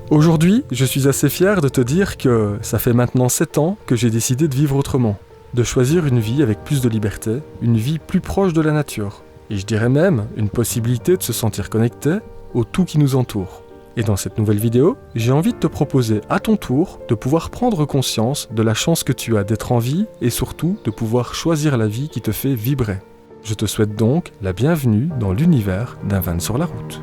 Aujourd'hui, je suis assez fier de te dire que ça fait maintenant 7 ans que j'ai décidé de vivre autrement, de choisir une vie avec plus de liberté, une vie plus proche de la nature, et je dirais même une possibilité de se sentir connecté au tout qui nous entoure. Et dans cette nouvelle vidéo, j'ai envie de te proposer à ton tour de pouvoir prendre conscience de la chance que tu as d'être en vie et surtout de pouvoir choisir la vie qui te fait vibrer. Je te souhaite donc la bienvenue dans l'univers d'un van sur la route.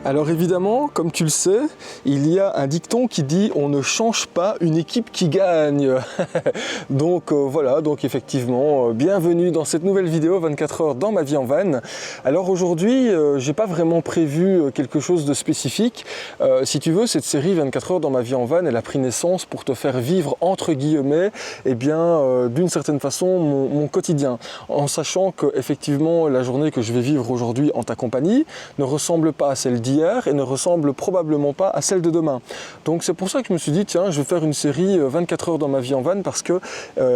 Alors évidemment, comme tu le sais, il y a un dicton qui dit « on ne change pas une équipe qui gagne ». Donc voilà, donc effectivement, bienvenue dans cette nouvelle vidéo 24 heures dans ma vie en van. Alors aujourd'hui, j'ai pas vraiment prévu quelque chose de spécifique. Si tu veux, cette série 24 heures dans ma vie en van, elle a pris naissance pour te faire vivre entre guillemets, eh bien, d'une certaine façon, mon quotidien. En sachant que effectivement, la journée que je vais vivre aujourd'hui en ta compagnie ne ressemble pas à celle d'hier et ne ressemble probablement pas à celle de demain. Donc c'est pour ça que je me suis dit, tiens, je vais faire une série 24 heures dans ma vie en van parce que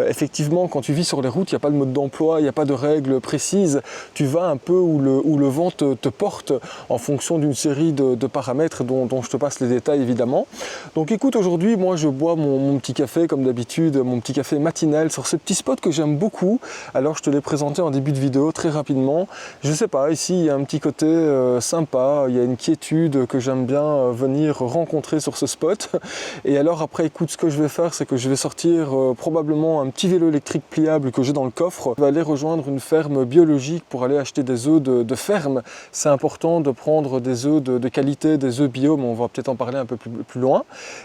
effectivement, quand tu vis sur les routes, il n'y a pas de mode d'emploi, il n'y a pas de règles précises. Tu vas un peu où le vent te porte en fonction d'une série de paramètres dont je te passe les détails évidemment. Donc écoute, aujourd'hui, moi je bois mon petit café comme d'habitude, mon petit café matinal sur ce petit spot que j'aime beaucoup. Alors je te l'ai présenté en début de vidéo très rapidement. Je sais pas, ici il y a un petit côté sympa, il y a une quiétude que j'aime bien venir rencontrer sur ce spot. Et alors après, écoute, ce que je vais faire, c'est que je vais sortir probablement un petit vélo électrique pliable que j'ai dans le coffre. Je vais aller rejoindre une ferme biologique pour aller acheter des œufs de ferme. C'est important de prendre des œufs de qualité, des œufs bio, mais on va peut-être en parler un peu plus loin.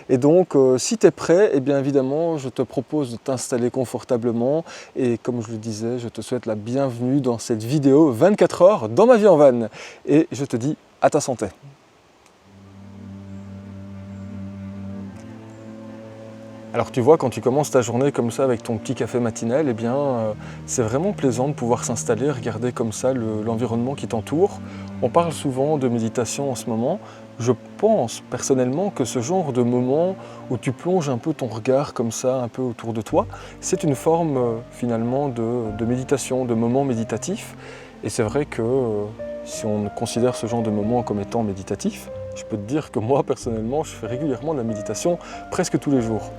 Et donc, si tu es prêt, eh bien évidemment, je te propose de t'installer confortablement. Et comme je le disais, je te souhaite la bienvenue dans cette vidéo 24 heures dans ma vie en van. Et je te dis à ta santé. Alors tu vois, quand tu commences ta journée comme ça avec ton petit café matinal, eh bien c'est vraiment plaisant de pouvoir s'installer, regarder comme ça l'environnement qui t'entoure. On parle souvent de méditation en ce moment. Je pense personnellement que ce genre de moment où tu plonges un peu ton regard comme ça, un peu autour de toi, c'est une forme finalement de méditation, de moment méditatif. Et c'est vrai que si on considère ce genre de moment comme étant méditatif, je peux te dire que moi personnellement, je fais régulièrement de la méditation presque tous les jours.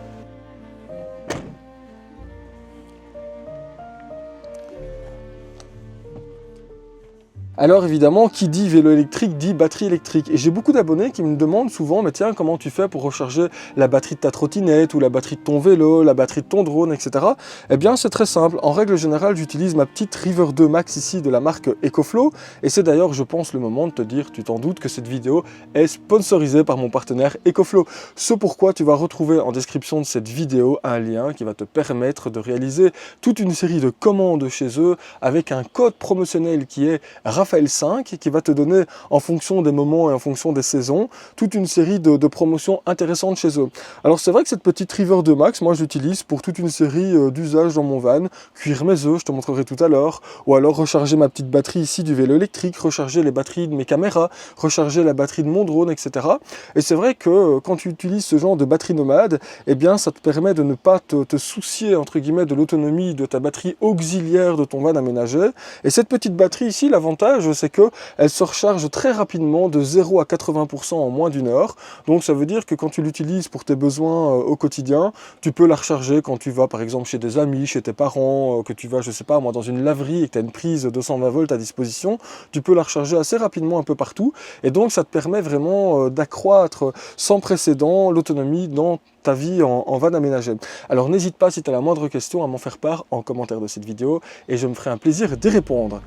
Alors évidemment, qui dit vélo électrique dit batterie électrique. Et j'ai beaucoup d'abonnés qui me demandent souvent, mais tiens, comment tu fais pour recharger la batterie de ta trottinette ou la batterie de ton vélo, la batterie de ton drone, etc. Eh bien, c'est très simple. En règle générale, j'utilise ma petite River 2 Max ici de la marque EcoFlow. Et c'est d'ailleurs, je pense, le moment de te dire, tu t'en doutes, que cette vidéo est sponsorisée par mon partenaire EcoFlow. Ce pourquoi tu vas retrouver en description de cette vidéo un lien qui va te permettre de réaliser toute une série de commandes chez eux avec un code promotionnel qui est Raphaël 5 qui va te donner, en fonction des moments et en fonction des saisons, toute une série de promotions intéressantes chez eux. Alors c'est vrai que cette petite River 2 Max, moi j'utilise pour toute une série d'usages dans mon van, cuire mes œufs, je te montrerai tout à l'heure, ou alors recharger ma petite batterie ici du vélo électrique, recharger les batteries de mes caméras, recharger la batterie de mon drone, etc. Et c'est vrai que quand tu utilises ce genre de batterie nomade, eh bien ça te permet de ne pas te soucier entre guillemets de l'autonomie de ta batterie auxiliaire de ton van aménagé. Et cette petite batterie ici, l'avantage, l'avantage, c'est qu'elle se recharge très rapidement de 0 à 80% en moins d'une heure. Donc ça veut dire que quand tu l'utilises pour tes besoins au quotidien, tu peux la recharger quand tu vas par exemple chez des amis, chez tes parents, que tu vas, je sais pas moi, dans une laverie et que tu as une prise 220 volts à disposition, tu peux la recharger assez rapidement un peu partout. Et donc ça te permet vraiment d'accroître sans précédent l'autonomie dans ta vie en van aménagé. Alors n'hésite pas si tu as la moindre question à m'en faire part en commentaire de cette vidéo et je me ferai un plaisir d'y répondre.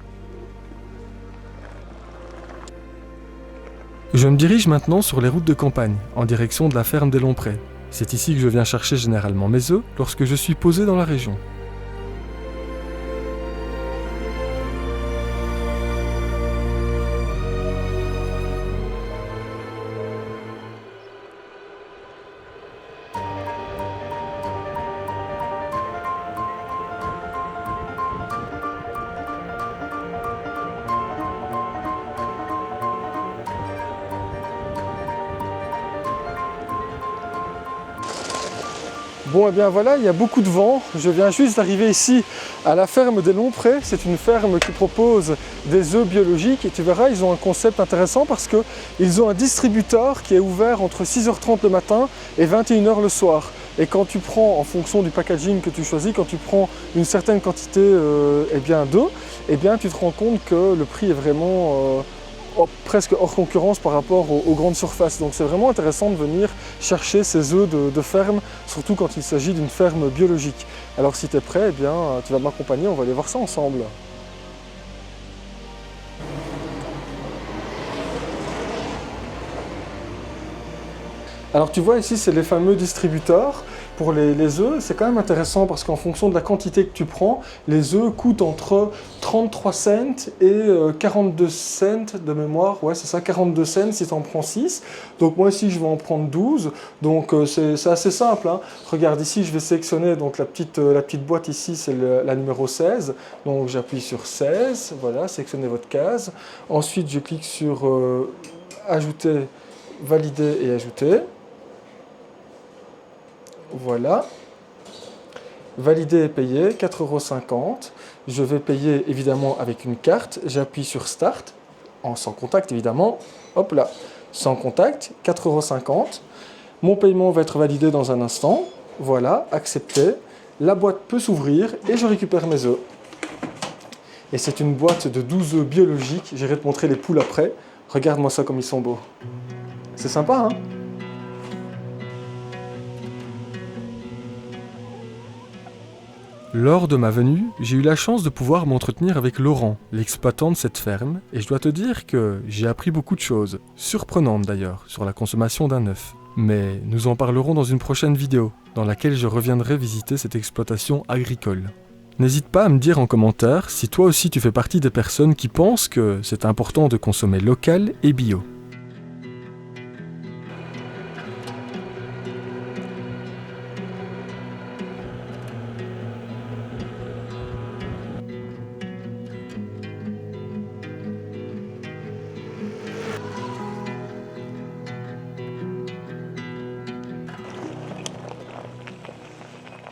Je me dirige maintenant sur les routes de campagne, en direction de la ferme des Lomprés. C'est ici que je viens chercher généralement mes œufs lorsque je suis posé dans la région. Bon, et bien voilà, il y a beaucoup de vent. Je viens juste d'arriver ici à la ferme des Lomprés. C'est une ferme qui propose des œufs biologiques et tu verras, ils ont un concept intéressant parce qu'ils ont un distributeur qui est ouvert entre 6h30 le matin et 21h le soir. Et quand tu prends, en fonction du packaging que tu choisis, quand tu prends une certaine quantité d'œufs, tu te rends compte que le prix est vraiment presque hors concurrence par rapport aux grandes surfaces. Donc c'est vraiment intéressant de venir chercher ces œufs de ferme, surtout quand il s'agit d'une ferme biologique. Alors si tu es prêt, tu vas m'accompagner, on va aller voir ça ensemble. Alors tu vois ici, c'est les fameux distributeurs pour les œufs. C'est quand même intéressant parce qu'en fonction de la quantité que tu prends, les œufs coûtent entre 33 cents et 42 cents de mémoire. Ouais, c'est ça, 42 cents si tu en prends 6. Donc moi ici, je vais en prendre 12. Donc c'est assez simple, hein. Regarde ici, je vais sélectionner donc la petite boîte ici, c'est la numéro 16. Donc j'appuie sur 16, voilà, sélectionnez votre case. Ensuite, je clique sur ajouter, valider et ajouter. Voilà, valider et payer, 4,50 €. Je vais payer évidemment avec une carte, j'appuie sur Start, sans contact évidemment, hop là, sans contact, 4,50 €. Mon paiement va être validé dans un instant, voilà, accepter. La boîte peut s'ouvrir et je récupère mes œufs. Et c'est une boîte de 12 œufs biologiques, j'irai te montrer les poules après. Regarde-moi ça comme ils sont beaux. C'est sympa, hein ? Lors de ma venue, j'ai eu la chance de pouvoir m'entretenir avec Laurent, l'exploitant de cette ferme, et je dois te dire que j'ai appris beaucoup de choses, surprenantes d'ailleurs, sur la consommation d'un œuf. Mais nous en parlerons dans une prochaine vidéo, dans laquelle je reviendrai visiter cette exploitation agricole. N'hésite pas à me dire en commentaire si toi aussi tu fais partie des personnes qui pensent que c'est important de consommer local et bio.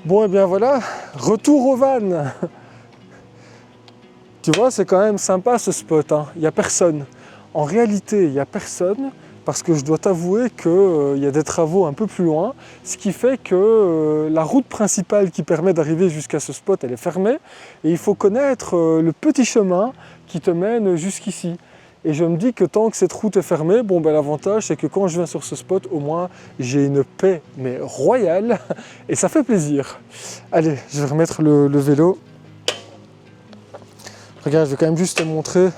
Bon, et bien voilà, retour au van. Tu vois, c'est quand même sympa ce spot, hein. Il n'y a personne. En réalité, il n'y a personne parce que je dois t'avouer qu'il y a des travaux un peu plus loin, ce qui fait que la route principale qui permet d'arriver jusqu'à ce spot, elle est fermée et il faut connaître le petit chemin qui te mène jusqu'ici. Et je me dis que tant que cette route est fermée, bon ben l'avantage c'est que quand je viens sur ce spot, au moins j'ai une paix mais royale et ça fait plaisir. Allez, je vais remettre le vélo. Regarde, je vais quand même juste te montrer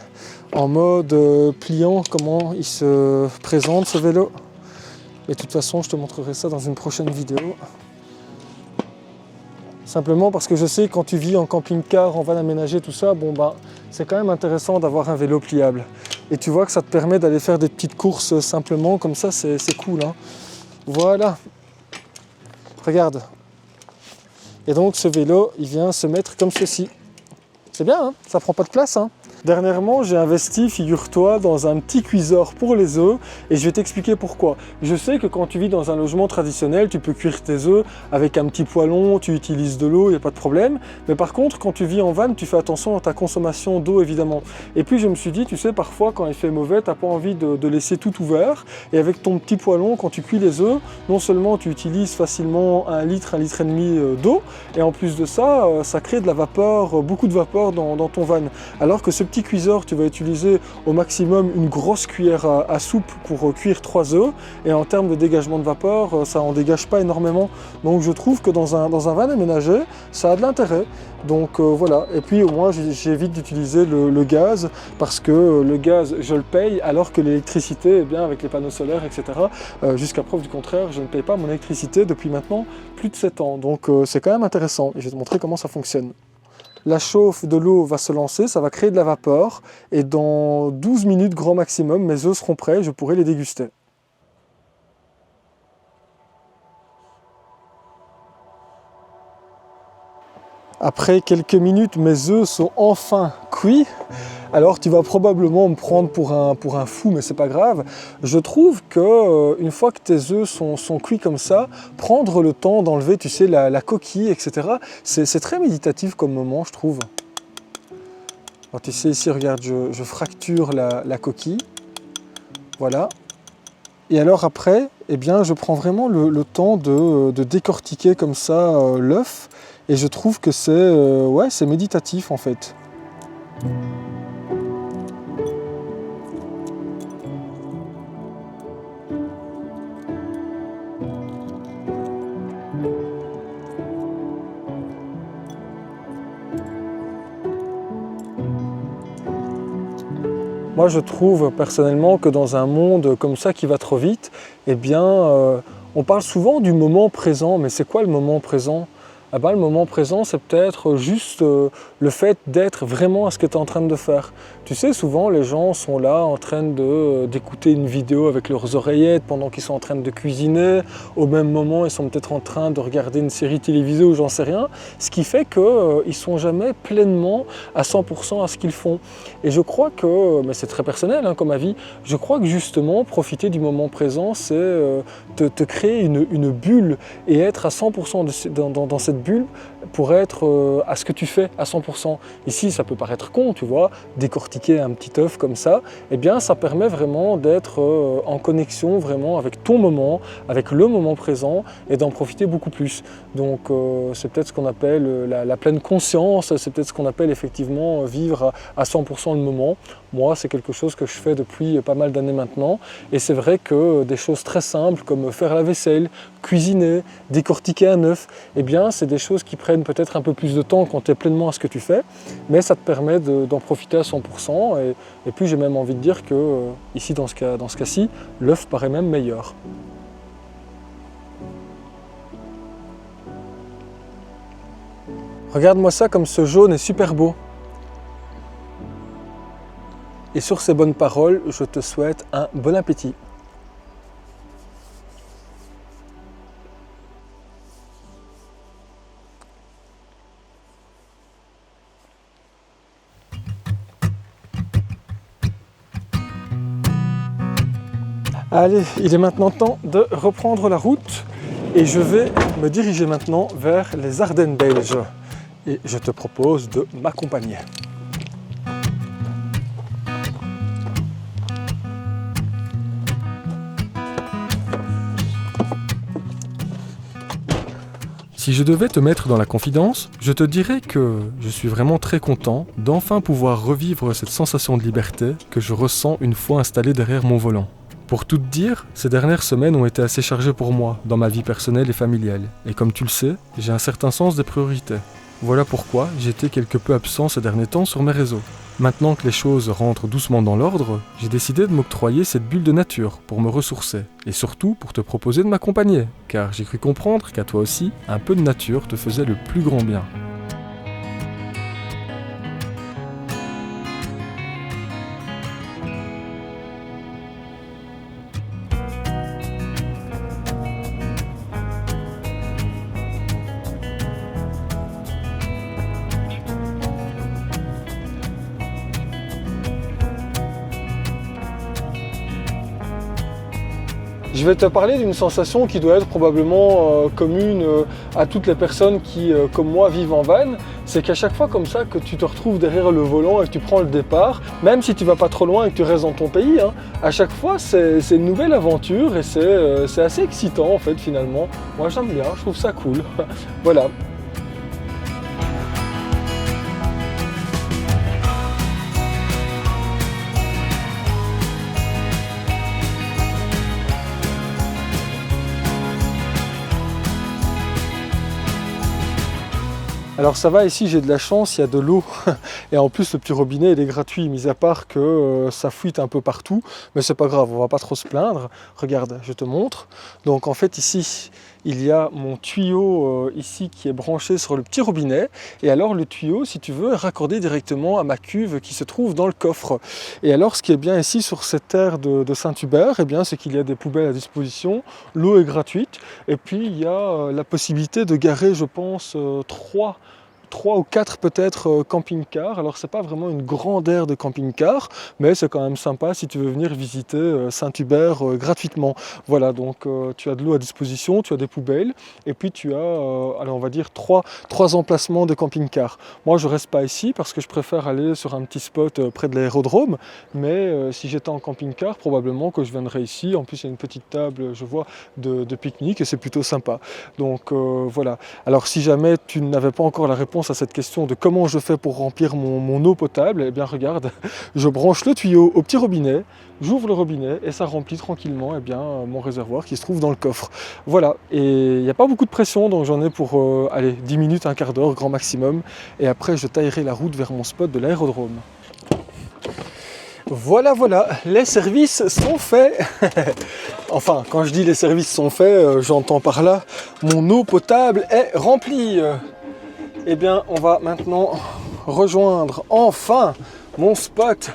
en mode pliant comment il se présente ce vélo. Et de toute façon, je te montrerai ça dans une prochaine vidéo. Simplement parce que je sais que quand tu vis en camping-car, en van aménagé, tout ça, bon ben c'est quand même intéressant d'avoir un vélo pliable. Et tu vois que ça te permet d'aller faire des petites courses simplement, comme ça c'est cool, hein. Voilà. Regarde. Et donc ce vélo, il vient se mettre comme ceci. C'est bien, hein, ça prend pas de place, hein. Dernièrement, j'ai investi, figure-toi, dans un petit cuiseur pour les œufs et je vais t'expliquer pourquoi. Je sais que quand tu vis dans un logement traditionnel, tu peux cuire tes œufs avec un petit poêlon, tu utilises de l'eau, il n'y a pas de problème. Mais par contre, quand tu vis en van, tu fais attention à ta consommation d'eau évidemment. Et puis je me suis dit, tu sais, parfois quand il fait mauvais, tu n'as pas envie de laisser tout ouvert. Et avec ton petit poêlon, quand tu cuis les œufs, non seulement tu utilises facilement 1 litre et demi d'eau, et en plus de ça, ça crée de la vapeur, beaucoup de vapeur dans ton van. Alors que ce petit cuiseur, tu vas utiliser au maximum une grosse cuillère à soupe pour cuire 3 œufs, et en termes de dégagement de vapeur, ça en dégage pas énormément. Donc je trouve que dans un van aménagé, ça a de l'intérêt. Donc voilà, et puis au moins j'évite d'utiliser le gaz, parce que le gaz je le paye, alors que l'électricité, eh bien, avec les panneaux solaires, etc., jusqu'à preuve du contraire, je ne paye pas mon électricité depuis maintenant plus de 7 ans. Donc c'est quand même intéressant, et je vais te montrer comment ça fonctionne. La chauffe de l'eau va se lancer, ça va créer de la vapeur, et dans 12 minutes grand maximum, mes œufs seront prêts et je pourrai les déguster. Après quelques minutes, mes œufs sont enfin cuits. Alors tu vas probablement me prendre pour un fou, mais c'est pas grave. Je trouve que une fois que tes œufs sont cuits comme ça, prendre le temps d'enlever, tu sais, la coquille, etc., c'est très méditatif comme moment, je trouve. Alors tu sais, ici, regarde, je fracture la coquille. Voilà. Et alors après, eh bien, je prends vraiment le temps de décortiquer comme ça l'œuf. Et je trouve que c'est méditatif en fait. Moi, je trouve personnellement que dans un monde comme ça qui va trop vite, eh bien, on parle souvent du moment présent, mais c'est quoi le moment présent ? Ah ben, le moment présent, c'est peut-être juste le fait d'être vraiment à ce que tu es en train de faire. Tu sais, souvent, les gens sont là en train d'écouter une vidéo avec leurs oreillettes pendant qu'ils sont en train de cuisiner. Au même moment, ils sont peut-être en train de regarder une série télévisée ou j'en sais rien. Ce qui fait qu'ils ne sont jamais pleinement à 100% à ce qu'ils font. Et je crois que, mais c'est très personnel hein, comme avis, je crois que justement, profiter du moment présent, c'est te créer une bulle et être à 100% dans cette bulle pour être à ce que tu fais à 100%. Ici, ça peut paraître con, tu vois, décortiquer un petit œuf comme ça, eh bien, ça permet vraiment d'être en connexion vraiment avec ton moment, avec le moment présent et d'en profiter beaucoup plus. Donc, c'est peut-être ce qu'on appelle la pleine conscience, c'est peut-être ce qu'on appelle effectivement vivre à 100% le moment. Moi, c'est quelque chose que je fais depuis pas mal d'années maintenant et c'est vrai que des choses très simples comme faire la vaisselle, cuisiner, décortiquer un œuf, eh bien, c'est des choses qui prennent peut-être un peu plus de temps quand tu es pleinement à ce que tu fais, mais ça te permet d'en profiter à 100% et puis j'ai même envie de dire que ici, dans ce cas-ci, l'œuf paraît même meilleur. Regarde-moi ça comme ce jaune est super beau. Et sur ces bonnes paroles, je te souhaite un bon appétit. Allez, il est maintenant temps de reprendre la route et je vais me diriger maintenant vers les Ardennes belges. Et je te propose de m'accompagner. Si je devais te mettre dans la confidence, je te dirais que je suis vraiment très content d'enfin pouvoir revivre cette sensation de liberté que je ressens une fois installé derrière mon volant. Pour tout te dire, ces dernières semaines ont été assez chargées pour moi, dans ma vie personnelle et familiale. Et comme tu le sais, j'ai un certain sens des priorités. Voilà pourquoi j'étais quelque peu absent ces derniers temps sur mes réseaux. Maintenant que les choses rentrent doucement dans l'ordre, j'ai décidé de m'octroyer cette bulle de nature pour me ressourcer. Et surtout pour te proposer de m'accompagner, car j'ai cru comprendre qu'à toi aussi, un peu de nature te faisait le plus grand bien. Je vais te parler d'une sensation qui doit être probablement commune à toutes les personnes qui, comme moi, vivent en van. C'est qu'à chaque fois comme ça que tu te retrouves derrière le volant et que tu prends le départ, même si tu vas pas trop loin et que tu restes dans ton pays, hein, à chaque fois c'est une nouvelle aventure et c'est assez excitant en fait finalement. Moi j'aime bien, je trouve ça cool. Voilà. Alors ça va, ici j'ai de la chance, il y a de l'eau et en plus le petit robinet il est gratuit, mis à part que ça fuite un peu partout, mais c'est pas grave, on va pas trop se plaindre. Regarde, je te montre. Donc en fait ici il y a mon tuyau ici qui est branché sur le petit robinet, et alors le tuyau, si tu veux, est raccordé directement à ma cuve qui se trouve dans le coffre. Et alors ce qui est bien ici sur cette terre de Saint-Hubert, eh bien c'est qu'il y a des poubelles à disposition, l'eau est gratuite, et puis il y a la possibilité de garer, je pense, 3 ou 4 peut-être camping-cars. Alors c'est pas vraiment une grande aire de camping-car, mais c'est quand même sympa si tu veux venir visiter Saint-Hubert gratuitement. Voilà, donc tu as de l'eau à disposition, tu as des poubelles, et puis tu as, allez, on va dire 3 emplacements de camping-car. Moi je reste pas ici parce que je préfère aller sur un petit spot près de l'aérodrome, mais si j'étais en camping-car, probablement que je viendrais ici. En plus il y a une petite table, je vois, de pique-nique et c'est plutôt sympa. Donc voilà. Alors si jamais tu n'avais pas encore la réponse à cette question de comment je fais pour remplir mon eau potable, eh bien regarde, je branche le tuyau au petit robinet, j'ouvre le robinet et ça remplit tranquillement mon réservoir qui se trouve dans le coffre. Voilà, et il n'y a pas beaucoup de pression, donc j'en ai pour allez, 10 minutes, un quart d'heure, grand maximum, et après je taillerai la route vers mon spot de l'aérodrome. Voilà, les services sont faits. Enfin, quand je dis les services sont faits, j'entends par là, mon eau potable est remplie. Eh bien, on va maintenant rejoindre enfin mon spot.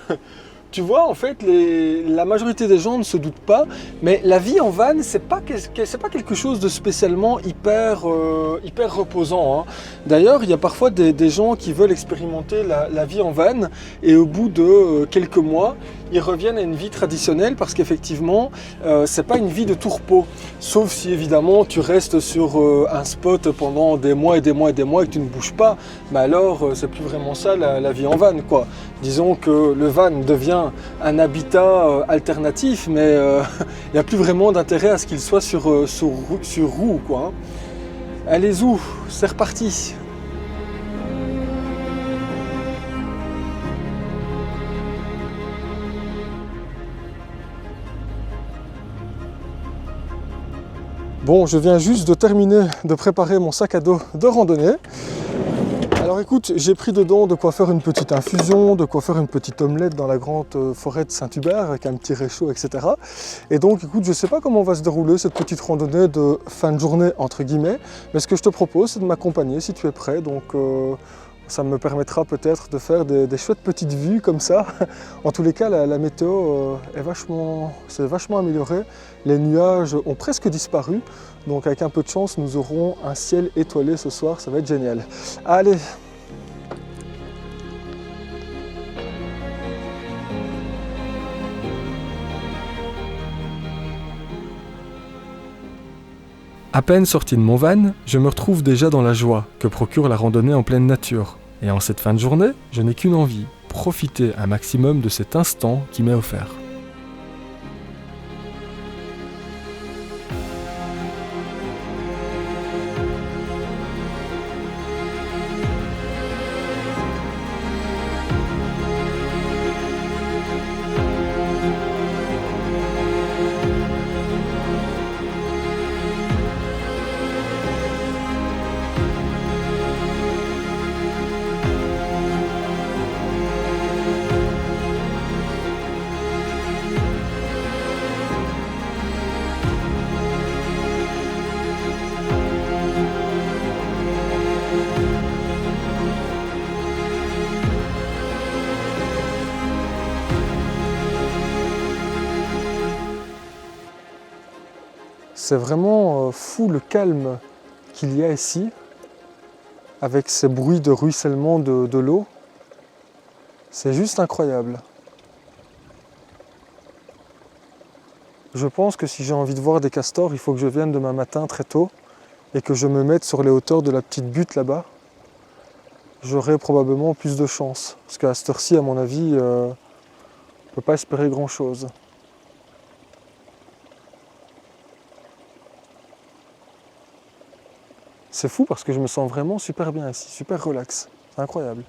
Tu vois, en fait, la majorité des gens ne se doutent pas, mais la vie en van, c'est pas quelque chose de spécialement hyper reposant, hein. D'ailleurs, il y a parfois des gens qui veulent expérimenter la vie en van, et au bout de quelques mois, ils reviennent à une vie traditionnelle parce qu'effectivement, c'est pas une vie de tout repos. Sauf si évidemment tu restes sur un spot pendant des mois et des mois et des mois et que tu ne bouges pas, mais alors c'est plus vraiment ça la vie en van, quoi. Disons que le van devient un habitat alternatif, mais il n'y a plus vraiment d'intérêt à ce qu'il soit sur roue, quoi, hein. Allez, zou, c'est reparti. Bon, je viens juste de terminer de préparer mon sac à dos de randonnée. Alors écoute, j'ai pris dedans de quoi faire une petite infusion, de quoi faire une petite omelette dans la grande forêt de Saint-Hubert avec un petit réchaud, etc. Et donc écoute, je ne sais pas comment va se dérouler cette petite randonnée de fin de journée entre guillemets, mais ce que je te propose, c'est de m'accompagner si tu es prêt. Donc ça me permettra peut-être de faire des chouettes petites vues comme ça. En tous les cas, la météo s'est vachement améliorée. Les nuages ont presque disparu. Donc avec un peu de chance, nous aurons un ciel étoilé ce soir. Ça va être génial. Allez! À peine sorti de mon van, je me retrouve déjà dans la joie que procure la randonnée en pleine nature. Et en cette fin de journée, je n'ai qu'une envie, profiter un maximum de cet instant qui m'est offert. C'est vraiment fou le calme qu'il y a ici, avec ces bruits de ruissellement de l'eau. C'est juste incroyable. Je pense que si j'ai envie de voir des castors, il faut que je vienne demain matin très tôt et que je me mette sur les hauteurs de la petite butte là-bas. J'aurai probablement plus de chance. Parce qu'à cette heure-ci, à mon avis, on ne peut pas espérer grand-chose. C'est fou parce que je me sens vraiment super bien ici, super relax. C'est incroyable.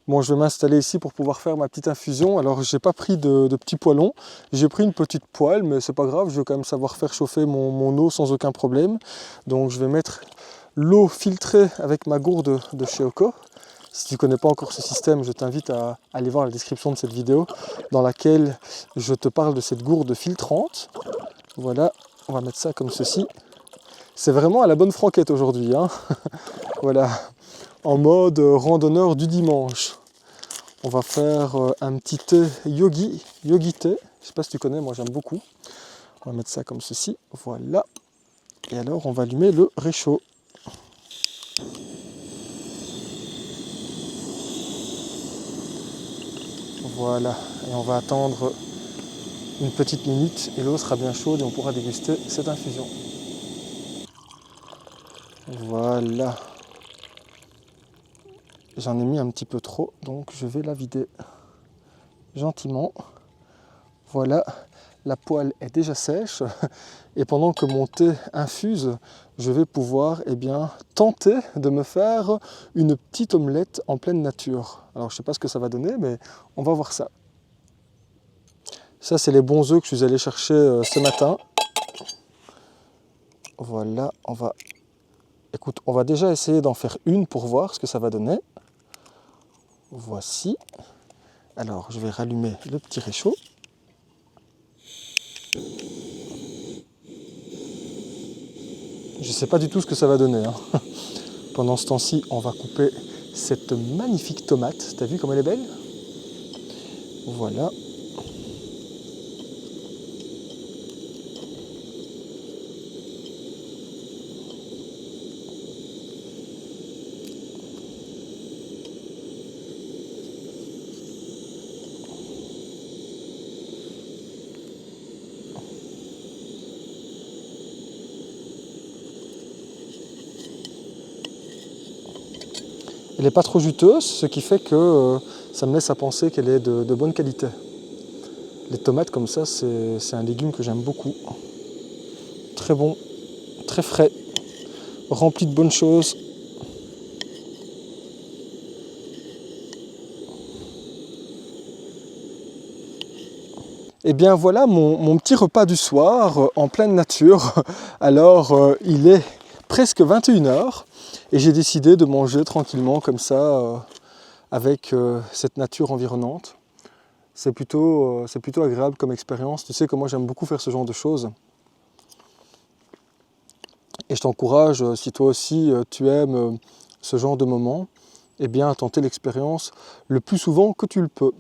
Bon, je vais m'installer ici pour pouvoir faire ma petite infusion. Alors, j'ai pas pris de petits poêlons, j'ai pris une petite poêle, mais c'est pas grave, je vais quand même savoir faire chauffer mon eau sans aucun problème. Donc, je vais mettre l'eau filtrée avec ma gourde de chez Oco. Si tu ne connais pas encore ce système, je t'invite à aller voir la description de cette vidéo dans laquelle je te parle de cette gourde filtrante. Voilà, on va mettre ça comme ceci. C'est vraiment à la bonne franquette aujourd'hui, hein. Voilà, en mode randonneur du dimanche. On va faire un petit thé yogi thé. Je sais pas si tu connais, moi j'aime beaucoup. On va mettre ça comme ceci, voilà. Et alors on va allumer le réchaud. Voilà, et on va attendre une petite minute et l'eau sera bien chaude et on pourra déguster cette infusion. Voilà. J'en ai mis un petit peu trop, donc je vais la vider gentiment. Voilà, la poêle est déjà sèche et pendant que mon thé infuse, je vais pouvoir tenter de me faire une petite omelette en pleine nature. Alors je ne sais pas ce que ça va donner, mais on va voir ça. Ça, c'est les bons œufs que je suis allé chercher ce matin. Voilà, écoute, on va déjà essayer d'en faire une pour voir ce que ça va donner. Voici. Alors, je vais rallumer le petit réchaud. Je ne sais pas du tout ce que ça va donner, hein. Pendant ce temps-ci, on va couper cette magnifique tomate. T'as vu comme elle est belle? Voilà. Elle n'est pas trop juteuse, ce qui fait que ça me laisse à penser qu'elle est de bonne qualité. Les tomates comme ça, c'est un légume que j'aime beaucoup. Très bon, très frais, rempli de bonnes choses. Et bien voilà mon petit repas du soir en pleine nature. Alors il est presque 21h et j'ai décidé de manger tranquillement comme ça avec cette nature environnante. C'est plutôt agréable comme expérience. Tu sais que moi j'aime beaucoup faire ce genre de choses. Et je t'encourage, si toi aussi tu aimes ce genre de moment, eh bien à tenter l'expérience le plus souvent que tu le peux.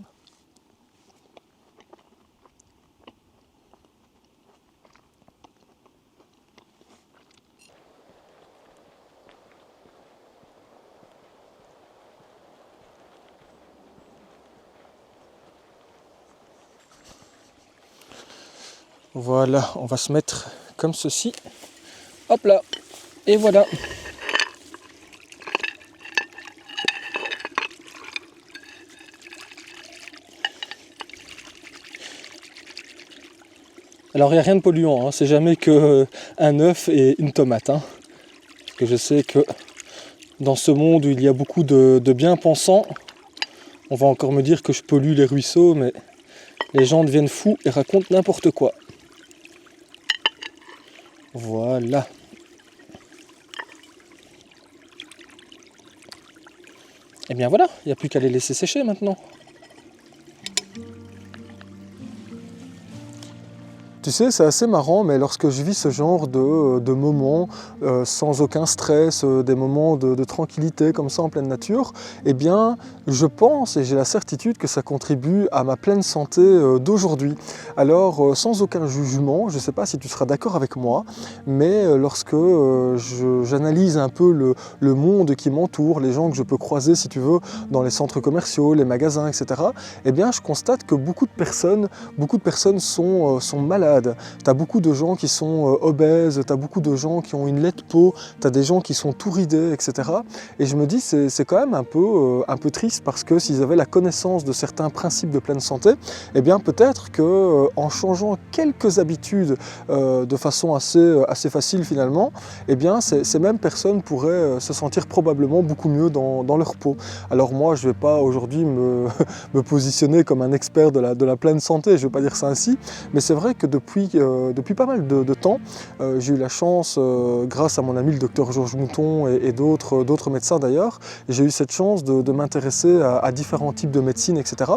Voilà, on va se mettre comme ceci. Hop là, et voilà. Alors il n'y a rien de polluant, hein. C'est jamais qu'un œuf et une tomate, hein. Parce que je sais que dans ce monde où il y a beaucoup de bien-pensants, On va encore me dire que je pollue les ruisseaux, mais les gens deviennent fous et racontent n'importe quoi. Voilà. Et bien voilà, il n'y a plus qu'à les laisser sécher maintenant. Tu sais, c'est assez marrant, mais lorsque je vis ce genre de moments sans aucun stress, des moments de tranquillité comme ça en pleine nature, eh bien, je pense et j'ai la certitude que ça contribue à ma pleine santé d'aujourd'hui. Alors, sans aucun jugement, je ne sais pas si tu seras d'accord avec moi, mais lorsque j'analyse un peu le monde qui m'entoure, les gens que je peux croiser, si tu veux, dans les centres commerciaux, les magasins, etc., eh bien, je constate que beaucoup de personnes sont malades. Tu as beaucoup de gens qui sont obèses, tu as beaucoup de gens qui ont une laide peau, tu as des gens qui sont tout ridés, etc. Et je me dis c'est quand même un peu triste parce que s'ils avaient la connaissance de certains principes de pleine santé, eh bien peut-être qu'en changeant quelques habitudes de façon assez facile finalement, eh bien ces mêmes personnes pourraient se sentir probablement beaucoup mieux dans leur peau. Alors moi je ne vais pas aujourd'hui me positionner comme un expert de la pleine santé, je ne vais pas dire ça ainsi, mais c'est vrai que depuis pas mal de temps, j'ai eu la chance, grâce à mon ami le docteur Georges Mouton et d'autres médecins d'ailleurs, j'ai eu cette chance de m'intéresser à différents types de médecine, etc.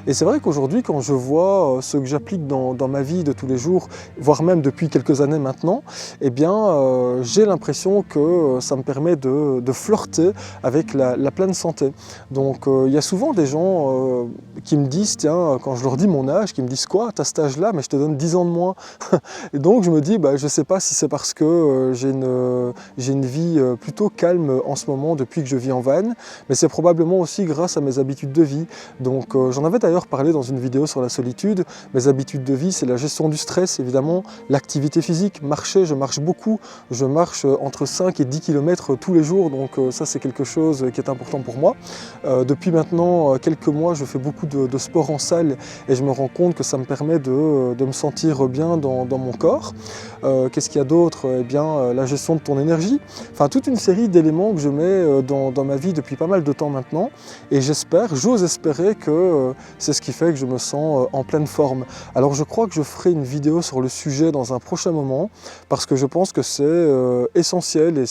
Et c'est vrai qu'aujourd'hui, quand je vois ce que j'applique dans ma vie de tous les jours, voire même depuis quelques années maintenant, eh bien, j'ai l'impression que ça me permet de flirter avec la pleine santé. Donc, il y a souvent des gens qui me disent, tiens, quand je leur dis mon âge, qui me disent quoi, t'as cet âge-là, mais je te donne 10 ans de moins. Et donc je me dis, je ne sais pas si c'est parce que j'ai une vie plutôt calme en ce moment depuis que je vis en van, mais c'est probablement aussi grâce à mes habitudes de vie. Donc j'en avais d'ailleurs parlé dans une vidéo sur la solitude. Mes habitudes de vie, c'est la gestion du stress, évidemment, l'activité physique, marcher, je marche beaucoup, je marche entre 5 et 10 km tous les jours, donc ça c'est quelque chose qui est important pour moi. Depuis maintenant quelques mois, je fais beaucoup de sport en salle et je me rends compte que ça me permet de me sentir bien dans mon corps. Qu'est-ce qu'il y a d'autre? Eh bien, la gestion de ton énergie. Enfin, toute une série d'éléments que je mets dans ma vie depuis pas mal de temps maintenant. Et j'ose espérer que c'est ce qui fait que je me sens en pleine forme. Alors, je crois que je ferai une vidéo sur le sujet dans un prochain moment parce que je pense que c'est essentiel et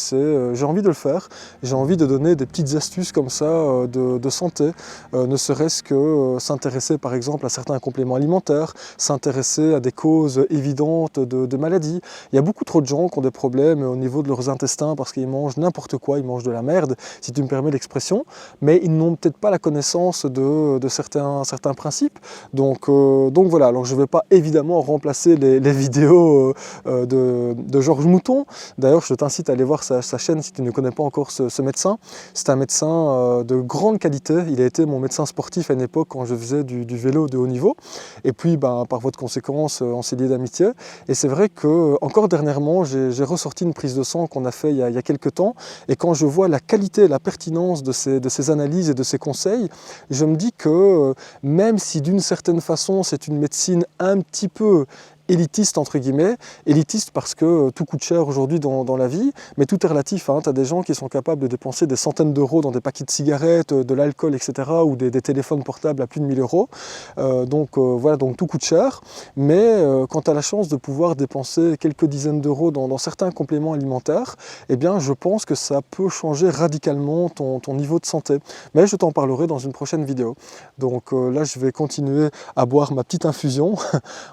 j'ai envie de le faire. J'ai envie de donner des petites astuces comme ça de santé, ne serait-ce que s'intéresser par exemple à certains compléments alimentaires, s'intéresser à des causes évidentes de maladies. Il y a beaucoup trop de gens qui ont des problèmes au niveau de leurs intestins parce qu'ils mangent n'importe quoi, ils mangent de la merde, si tu me permets l'expression, mais ils n'ont peut-être pas la connaissance de certains principes. Donc voilà, alors je ne vais pas évidemment remplacer les vidéos de Georges Mouton. D'ailleurs, je t'incite à aller voir sa chaîne si tu ne connais pas encore ce médecin. C'est un médecin de grande qualité. Il a été mon médecin sportif à une époque quand je faisais du vélo de haut niveau. Et puis, par voie de conséquence, on s'est liés d'amitié. Et c'est vrai que encore dernièrement, j'ai ressorti une prise de sang qu'on a fait il y a quelques temps. Et quand je vois la qualité et la pertinence de ces analyses et de ces conseils, je me dis que même si d'une certaine façon, c'est une médecine un petit peu élitiste entre guillemets, élitiste parce que tout coûte cher aujourd'hui dans la vie, mais tout est relatif, hein. Tu as des gens qui sont capables de dépenser des centaines d'euros dans des paquets de cigarettes, de l'alcool, etc., ou des téléphones portables à plus de 1000 euros, voilà, donc tout coûte cher, mais quand tu as la chance de pouvoir dépenser quelques dizaines d'euros dans certains compléments alimentaires, eh bien je pense que ça peut changer radicalement ton niveau de santé, mais je t'en parlerai dans une prochaine vidéo. Donc là je vais continuer à boire ma petite infusion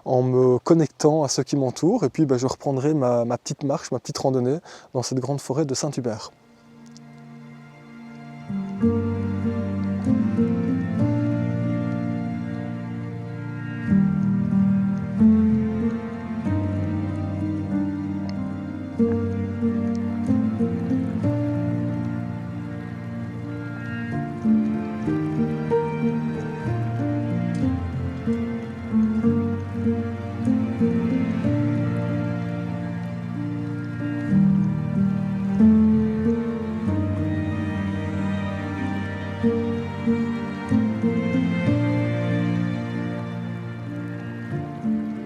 en me connectant à ceux qui m'entourent, et puis je reprendrai ma petite marche, ma petite randonnée dans cette grande forêt de Saint-Hubert.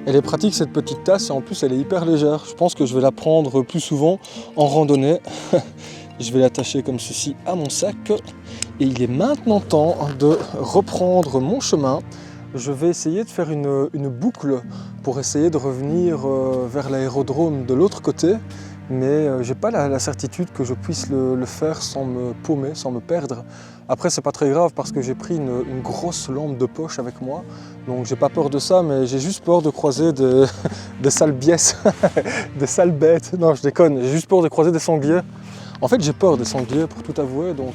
Elle est pratique cette petite tasse et en plus elle est hyper légère. Je pense que je vais la prendre plus souvent en randonnée. Je vais l'attacher comme ceci à mon sac Et il est maintenant temps de reprendre mon chemin. Je vais essayer de faire une boucle pour essayer de revenir vers l'aérodrome de l'autre côté. Mais j'ai pas la certitude que je puisse le faire sans me paumer, sans me perdre. Après, c'est pas très grave parce que j'ai pris une grosse lampe de poche avec moi. Donc j'ai pas peur de ça, mais j'ai juste peur de croiser des sales biesses, des sales bêtes. Non, je déconne, j'ai juste peur de croiser des sangliers. En fait, j'ai peur des sangliers, pour tout avouer. Donc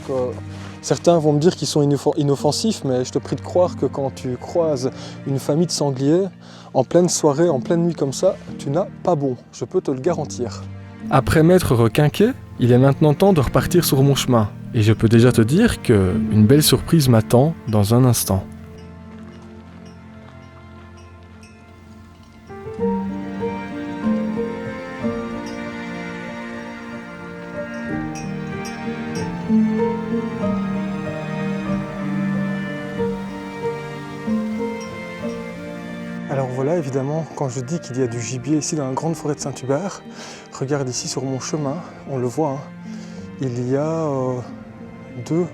certains vont me dire qu'ils sont inoffensifs, mais je te prie de croire que quand tu croises une famille de sangliers, en pleine soirée, en pleine nuit comme ça, tu n'as pas bon. Je peux te le garantir. Après m'être requinqué, il est maintenant temps de repartir sur mon chemin. Et je peux déjà te dire qu'une belle surprise m'attend dans un instant. Alors voilà, évidemment, quand je dis qu'il y a du gibier ici dans la grande forêt de Saint-Hubert, regarde ici sur mon chemin, on le voit, hein, il y a 2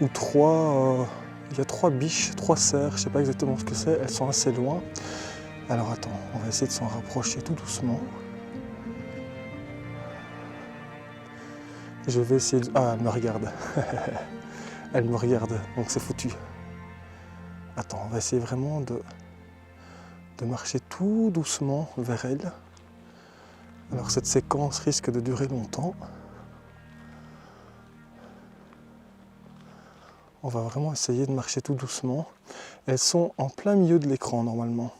ou 3, il y a 3 biches, 3 cerfs, je ne sais pas exactement ce que c'est, elles sont assez loin. Alors attends, on va essayer de s'en rapprocher tout doucement. Je vais essayer de... Ah, elle me regarde. Elle me regarde, donc c'est foutu. Attends, on va essayer vraiment de marcher tout doucement vers elle. Alors cette séquence risque de durer longtemps. On va vraiment essayer de marcher tout doucement. Elles sont en plein milieu de l'écran normalement.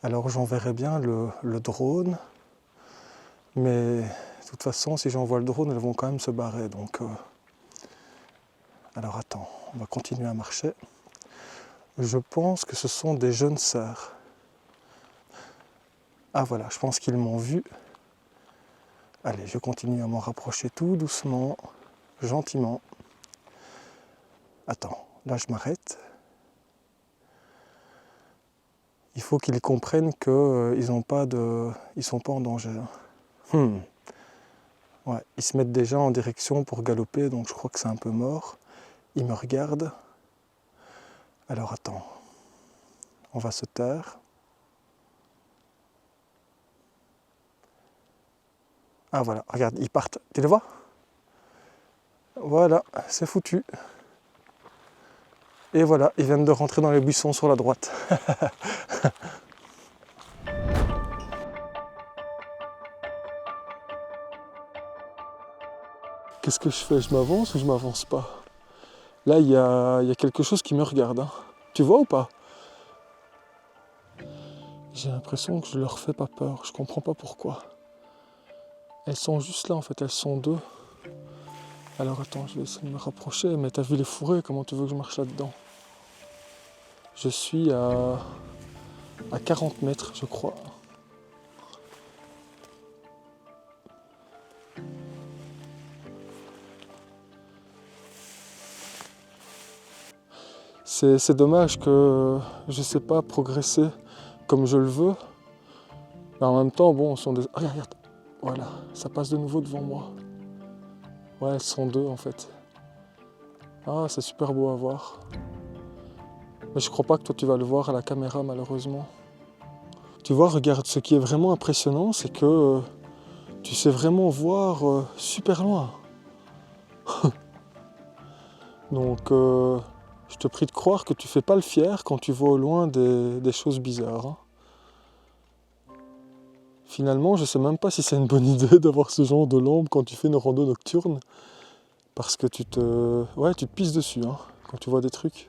Alors j'enverrai bien le drone, mais de toute façon si j'envoie le drone elles vont quand même se barrer. Donc, alors attends, on va continuer à marcher. Je pense que ce sont des jeunes cerfs. Ah voilà, je pense qu'ils m'ont vu. Allez, je continue à m'en rapprocher tout doucement, gentiment. Attends, là je m'arrête. Il faut qu'ils comprennent qu'ils sont pas en danger. Ouais, ils se mettent déjà en direction pour galoper, donc je crois que c'est un peu mort. Ils me regardent. Alors attends, on va se taire. Ah voilà, regarde, ils partent. Tu les vois? Voilà, c'est foutu. Et voilà, ils viennent de rentrer dans les buissons sur la droite. Qu'est-ce que je fais? Je m'avance ou je m'avance pas? Là, il y a quelque chose qui me regarde. Hein. Tu vois ou pas? J'ai l'impression que je leur fais pas peur. Je comprends pas pourquoi. Elles sont juste là en fait, elles sont 2. Alors attends, je vais essayer de me rapprocher. Mais t'as vu les fourrés, comment tu veux que je marche là-dedans? Je suis à 40 mètres, je crois. C'est dommage que je ne sais pas progresser comme je le veux. Mais en même temps, bon, sont des... Ah, regarde, voilà, ça passe de nouveau devant moi. Ouais, elles sont 2 en fait. Ah, c'est super beau à voir. Mais je crois pas que toi tu vas le voir à la caméra malheureusement. Tu vois, regarde, ce qui est vraiment impressionnant, c'est que tu sais vraiment voir super loin. Donc... je te prie de croire que tu fais pas le fier quand tu vois au loin des choses bizarres. Hein. Finalement, je sais même pas si c'est une bonne idée d'avoir ce genre de lampe quand tu fais une rando nocturne. Parce que tu te pisses dessus hein, quand tu vois des trucs.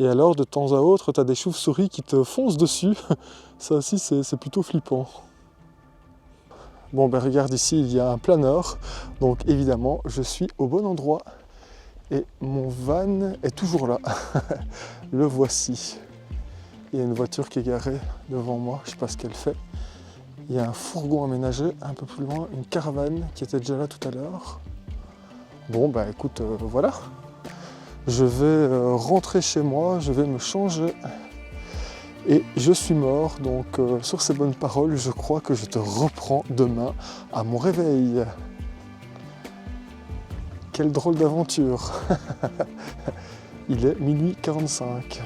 Et alors, de temps à autre, tu as des chauves-souris qui te foncent dessus. Ça aussi, c'est plutôt flippant. Bon, ben regarde ici, il y a un planeur. Donc évidemment, je suis au bon endroit. Et mon van est toujours là. Le voici. Il y a une voiture qui est garée devant moi, je ne sais pas ce qu'elle fait. Il y a un fourgon aménagé un peu plus loin, une caravane qui était déjà là tout à l'heure. Bon bah écoute, voilà. Je vais rentrer chez moi, je vais me changer. Et je suis mort, donc sur ces bonnes paroles, je crois que je te reprends demain à mon réveil. quelle drôle d'aventure. Il est minuit 45.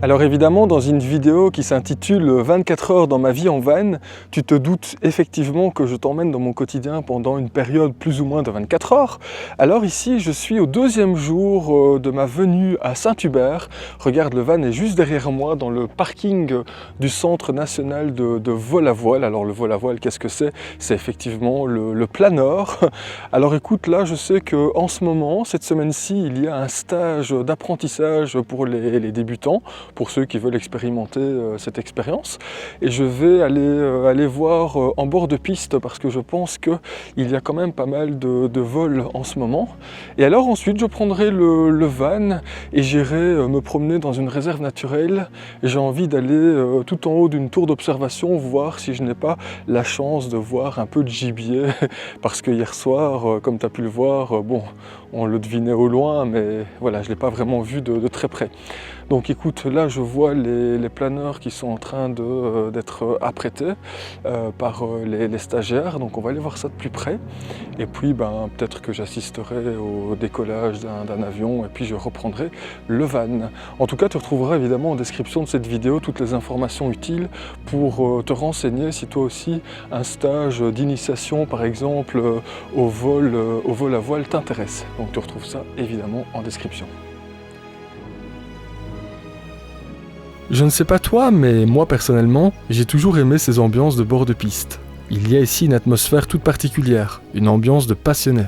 Alors évidemment, dans une vidéo qui s'intitule 24 heures dans ma vie en van, tu te doutes effectivement que je t'emmène dans mon quotidien pendant une période plus ou moins de 24 heures. Alors ici, je suis au 2e jour de ma venue à Saint-Hubert. Regarde, le van est juste derrière moi dans le parking du Centre national de vol à voile. Alors le vol à voile, qu'est-ce que c'est? C'est effectivement le planeur. Alors écoute, là je sais qu'en ce moment, cette semaine-ci, il y a un stage d'apprentissage pour les débutants, pour ceux qui veulent expérimenter cette expérience. Et je vais aller voir en bord de piste parce que je pense qu'il y a quand même pas mal de vols en ce moment. Et alors ensuite, je prendrai le van et j'irai me promener dans une réserve naturelle. J'ai envie d'aller tout en haut d'une tour d'observation voir si je n'ai pas la chance de voir un peu de gibier. Parce que hier soir, comme tu as pu le voir, bon, on le devinait au loin, mais voilà, je ne l'ai pas vraiment vu de très près. Donc écoute, là je vois les planeurs qui sont en train d'être apprêtés par les stagiaires, donc on va aller voir ça de plus près. Et puis peut-être que j'assisterai au décollage d'un avion et puis je reprendrai le van. En tout cas, tu retrouveras évidemment en description de cette vidéo toutes les informations utiles pour te renseigner si toi aussi un stage d'initiation par exemple au vol à voile t'intéresse. Donc tu retrouves ça évidemment en description. Je ne sais pas toi, mais moi personnellement, j'ai toujours aimé ces ambiances de bord de piste. Il y a ici une atmosphère toute particulière, une ambiance de passionné.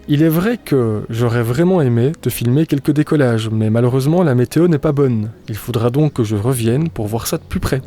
Il est vrai que j'aurais vraiment aimé te filmer quelques décollages, mais malheureusement la météo n'est pas bonne. Il faudra donc que je revienne pour voir ça de plus près.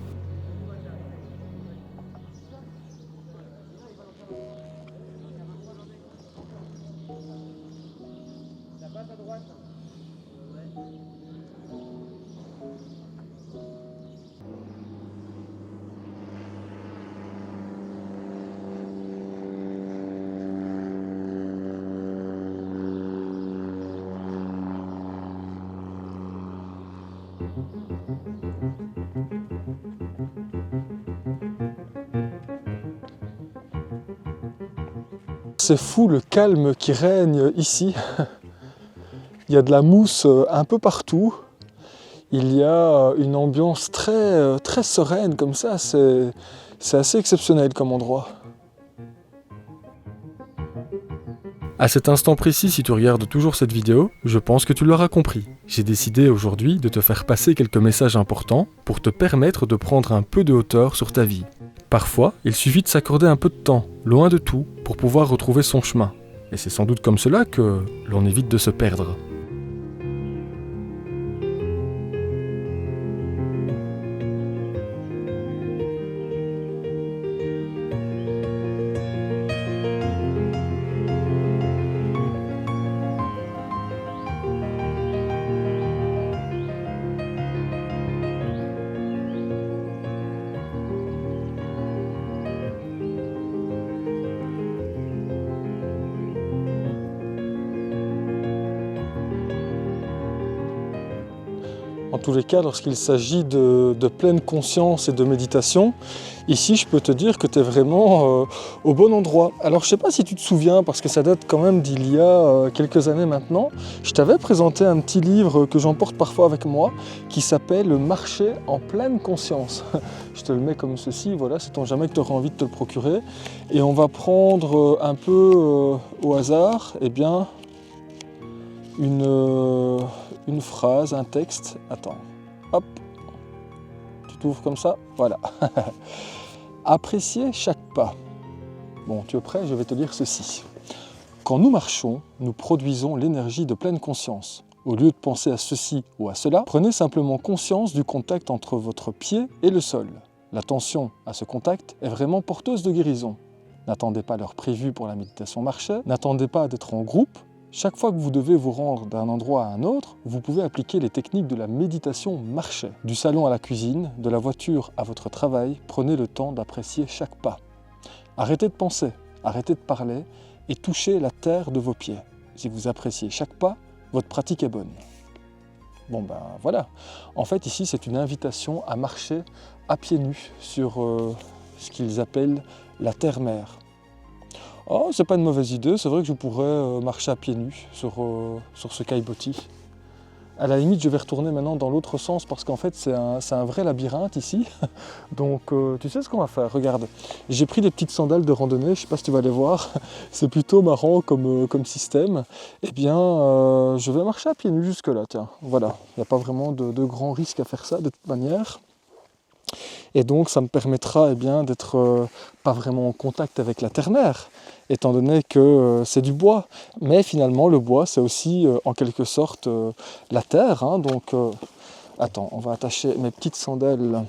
C'est fou le calme qui règne ici. Il y a de la mousse un peu partout. Il y a une ambiance très sereine comme ça. C'est assez exceptionnel comme endroit. À cet instant précis, si tu regardes toujours cette vidéo, je pense que tu l'auras compris. J'ai décidé aujourd'hui de te faire passer quelques messages importants pour te permettre de prendre un peu de hauteur sur ta vie. Parfois, il suffit de s'accorder un peu de temps, loin de tout, pour pouvoir retrouver son chemin. Et c'est sans doute comme cela que l'on évite de se perdre. En tous les cas, lorsqu'il s'agit de pleine conscience et de méditation, ici je peux te dire que tu es vraiment au bon endroit. Alors je ne sais pas si tu te souviens, parce que ça date quand même d'il y a quelques années maintenant, je t'avais présenté un petit livre que j'emporte parfois avec moi, qui s'appelle « Marcher en pleine conscience ». Je te le mets comme ceci, voilà, sait-on jamais que tu auras envie de te le procurer. Et on va prendre un peu au hasard, eh bien, une phrase, un texte. Attends, hop, tu t'ouvres comme ça, voilà. Appréciez chaque pas. Bon, tu es prêt? Je vais te lire ceci. Quand nous marchons, nous produisons l'énergie de pleine conscience. Au lieu de penser à ceci ou à cela, prenez simplement conscience du contact entre votre pied et le sol. L'attention à ce contact est vraiment porteuse de guérison. N'attendez pas l'heure prévue pour la méditation marché, n'attendez pas d'être en groupe. Chaque fois que vous devez vous rendre d'un endroit à un autre, vous pouvez appliquer les techniques de la méditation marché. Du salon à la cuisine, de la voiture à votre travail, prenez le temps d'apprécier chaque pas. Arrêtez de penser, arrêtez de parler et touchez la terre de vos pieds. Si vous appréciez chaque pas, votre pratique est bonne. Bon ben voilà, en fait ici c'est une invitation à marcher à pieds nus sur ce qu'ils appellent la terre-mer. Oh, c'est pas une mauvaise idée, c'est vrai que je pourrais marcher à pieds nus sur ce caillebotis. À la limite, je vais retourner maintenant dans l'autre sens parce qu'en fait, c'est un vrai labyrinthe ici. Donc, tu sais ce qu'on va faire? Regarde, j'ai pris des petites sandales de randonnée, je sais pas si tu vas les voir. C'est plutôt marrant comme système. Eh bien, je vais marcher à pieds nus jusque là, tiens. Voilà, il n'y a pas vraiment de grand risque à faire ça de toute manière. Et donc, ça me permettra d'être pas vraiment en contact avec la terre-mer, étant donné que c'est du bois. Mais finalement, le bois, c'est aussi en quelque sorte la terre. Hein. Donc, attends, on va attacher mes petites sandales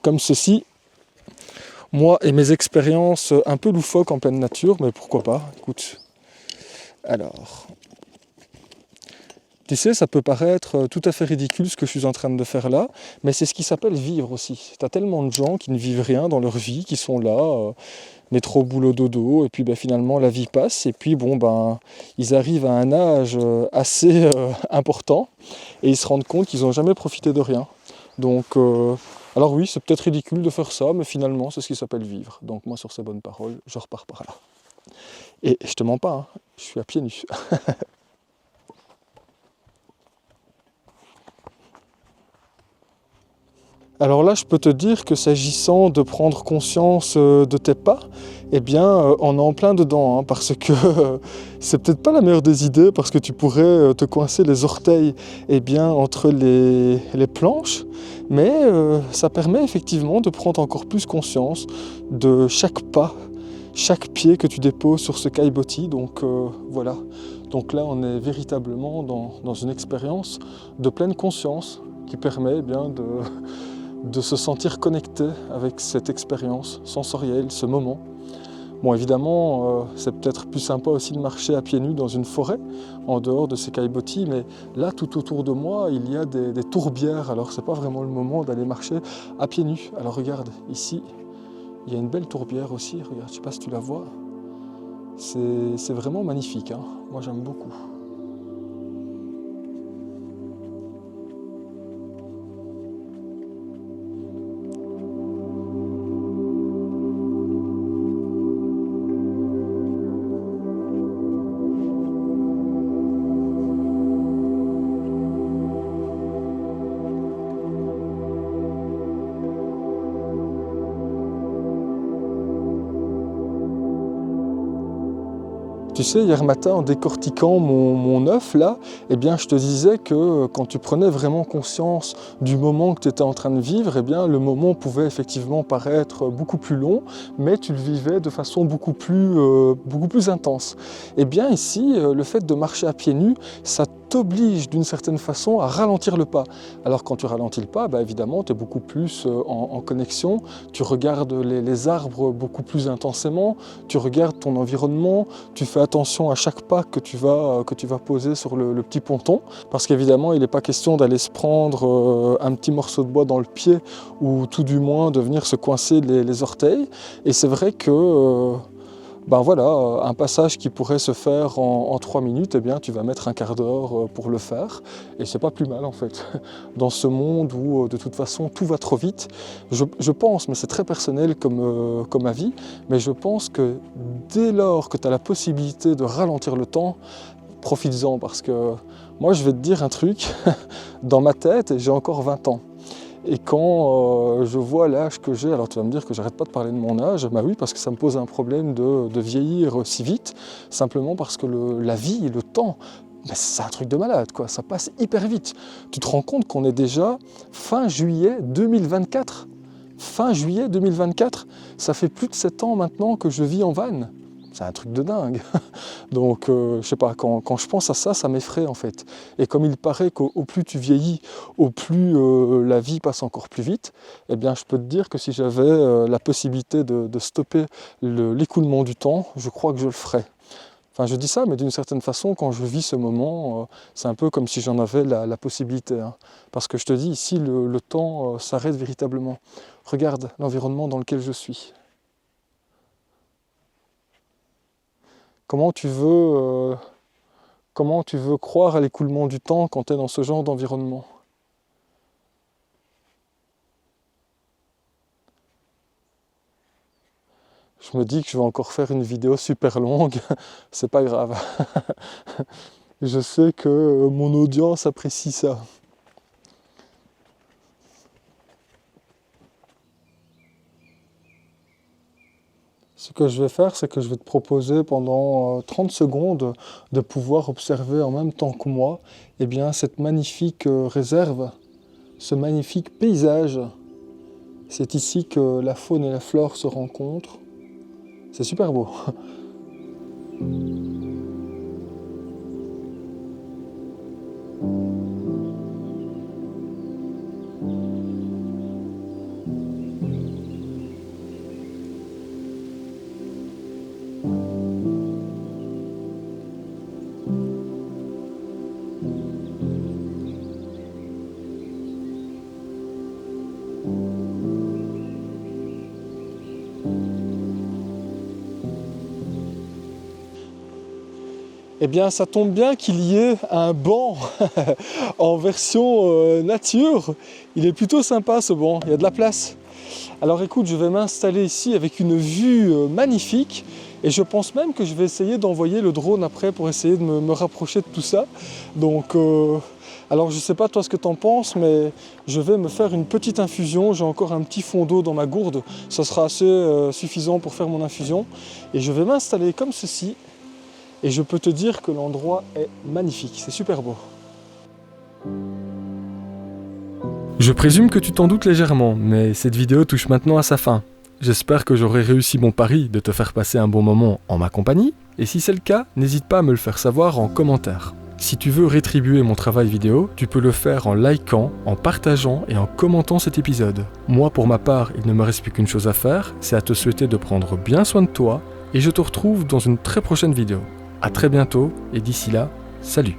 comme ceci. Moi et mes expériences un peu loufoques en pleine nature, mais pourquoi pas, écoute. Alors, tu sais, ça peut paraître tout à fait ridicule ce que je suis en train de faire là, mais c'est ce qui s'appelle vivre aussi. Tu as tellement de gens qui ne vivent rien dans leur vie, qui sont là, métro, boulot, dodo, et puis finalement la vie passe, et puis ils arrivent à un âge assez important, et ils se rendent compte qu'ils n'ont jamais profité de rien. Donc, alors oui, c'est peut-être ridicule de faire ça, mais finalement c'est ce qui s'appelle vivre. Donc moi sur ces bonnes paroles, je repars par là. Et je te mens pas, hein, je suis à pieds nus. Alors là, je peux te dire que s'agissant de prendre conscience de tes pas, on est en plein dedans, hein, parce que c'est peut-être pas la meilleure des idées, parce que tu pourrais te coincer les orteils entre les planches, mais ça permet effectivement de prendre encore plus conscience de chaque pas, chaque pied que tu déposes sur ce caillebotis, donc voilà. Donc là, on est véritablement dans une expérience de pleine conscience qui permet de se sentir connecté avec cette expérience sensorielle, ce moment. Bon, évidemment, c'est peut-être plus sympa aussi de marcher à pieds nus dans une forêt, en dehors de ces caillebotis, mais là, tout autour de moi, il y a des tourbières, alors c'est pas vraiment le moment d'aller marcher à pieds nus. Alors regarde, ici, il y a une belle tourbière aussi, regarde, je sais pas si tu la vois, c'est vraiment magnifique, hein. Moi j'aime beaucoup. Tu sais, hier matin, en décortiquant mon œuf, là, je te disais que quand tu prenais vraiment conscience du moment que tu étais en train de vivre, le moment pouvait effectivement paraître beaucoup plus long, mais tu le vivais de façon beaucoup plus intense. Ici, le fait de marcher à pieds nus, ça t'oblige d'une certaine façon à ralentir le pas. Alors quand tu ralentis le pas, évidemment, tu es beaucoup plus en connexion, tu regardes les arbres beaucoup plus intensément, tu regardes ton environnement, tu fais attention à chaque pas que tu vas poser sur le petit ponton, parce qu'évidemment, il n'est pas question d'aller se prendre un petit morceau de bois dans le pied, ou tout du moins de venir se coincer les orteils. Et c'est vrai que un passage qui pourrait se faire en 3 minutes, tu vas mettre un quart d'heure pour le faire, et c'est pas plus mal en fait. Dans ce monde où de toute façon tout va trop vite, je pense, mais c'est très personnel comme avis, mais je pense que dès lors que tu as la possibilité de ralentir le temps, profites-en, parce que moi je vais te dire un truc, dans ma tête, j'ai encore 20 ans. Et quand je vois l'âge que j'ai, alors tu vas me dire que j'arrête pas de parler de mon âge, bah oui, parce que ça me pose un problème de vieillir si vite, simplement parce que la vie, le temps, c'est un truc de malade, quoi. Ça passe hyper vite. Tu te rends compte qu'on est déjà fin juillet 2024 ? Fin juillet 2024, ça fait plus de 7 ans maintenant que je vis en van. C'est un truc de dingue. Donc, je sais pas, quand je pense à ça, ça m'effraie en fait. Et comme il paraît qu'au plus tu vieillis, au plus la vie passe encore plus vite, je peux te dire que si j'avais la possibilité de stopper l'écoulement du temps, je crois que je le ferais. Enfin, je dis ça, mais d'une certaine façon, quand je vis ce moment, c'est un peu comme si j'en avais la possibilité. Hein. Parce que je te dis, ici, le temps s'arrête véritablement. Regarde l'environnement dans lequel je suis. Comment tu veux Comment tu veux croire à l'écoulement du temps quand tu es dans ce genre d'environnement? Je me dis que je vais encore faire une vidéo super longue, c'est pas grave. Je sais que mon audience apprécie ça. Ce que je vais faire, c'est que je vais te proposer pendant 30 secondes de pouvoir observer en même temps que moi eh bien, cette magnifique réserve, ce magnifique paysage. C'est ici que la faune et la flore se rencontrent. C'est super beau. Eh bien, ça tombe bien qu'il y ait un banc en version nature. Il est plutôt sympa ce banc, il y a de la place. Alors écoute, je vais m'installer ici avec une vue magnifique et je pense même que je vais essayer d'envoyer le drone après pour essayer de me rapprocher de tout ça. Donc, alors je sais pas toi ce que tu en penses, mais je vais me faire une petite infusion. J'ai encore un petit fond d'eau dans ma gourde, ça sera assez suffisant pour faire mon infusion. Et je vais m'installer comme ceci. Et je peux te dire que l'endroit est magnifique, c'est super beau. Je présume que tu t'en doutes légèrement, mais cette vidéo touche maintenant à sa fin. J'espère que j'aurai réussi mon pari de te faire passer un bon moment en ma compagnie, et si c'est le cas, n'hésite pas à me le faire savoir en commentaire. Si tu veux rétribuer mon travail vidéo, tu peux le faire en likant, en partageant et en commentant cet épisode. Moi, pour ma part, il ne me reste plus qu'une chose à faire, c'est à te souhaiter de prendre bien soin de toi, et je te retrouve dans une très prochaine vidéo. A très bientôt, et d'ici là, salut!